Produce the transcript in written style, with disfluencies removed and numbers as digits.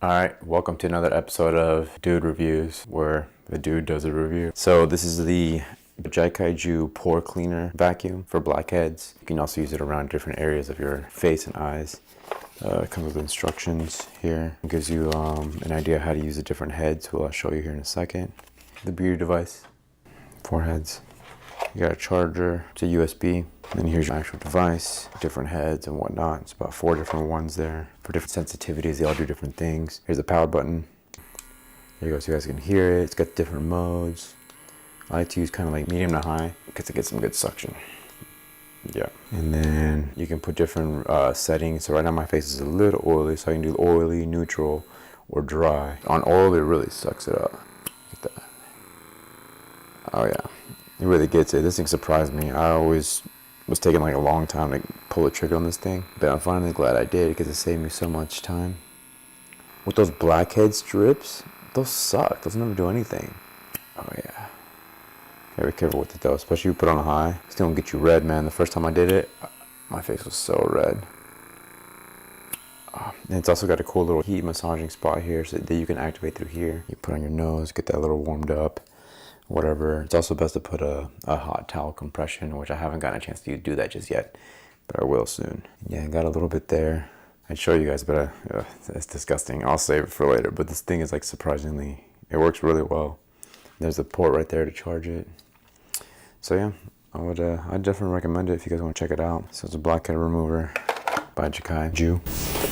Alright, welcome to another episode of Dude Reviews, where the dude does a review. So this is the JaiCaiJu Pore Cleaner Vacuum for blackheads. You can also use it around different areas of your face and eyes. It comes with instructions here. It gives you an idea how to use the different heads, who I'll show you here in a second. The beauty device, 4 heads. You got a charger, it's a USB, and then here's your actual device, different heads and whatnot. It's about 4 different ones there for different sensitivities. They all do different things. Here's the power button. There you go, so you guys can hear it. It's got different modes. I like to use kind of like medium to high because it gets some good suction. Yeah, and then you can put different settings. So right now my face is a little oily, so I can do oily, neutral, or dry. On oil, it really sucks it up. Look at that. Oh yeah. It really gets it. This thing surprised me. I always was taking like a long time to pull the trigger on this thing, but I'm finally glad I did because it saved me so much time. With those blackhead strips, those suck. Those never do anything. Oh yeah. Gotta be careful with it though, especially if you put it on high. It's gonna get you red, man. The first time I did it, my face was so red. And it's also got a cool little heat massaging spot here so that you can activate through here. You put on your nose, get that a little warmed up. Whatever. It's also best to put a hot towel compression, which I haven't gotten a chance to do that just yet, but I will soon. Yeah, I got a little bit there. I'd show you guys, but it's disgusting. I'll save it for later, but this thing is like surprisingly, it works really well. There's a port right there to charge it. So yeah, I'd definitely recommend it if you guys want to check it out. So it's a blackhead remover by JaiCaiJu.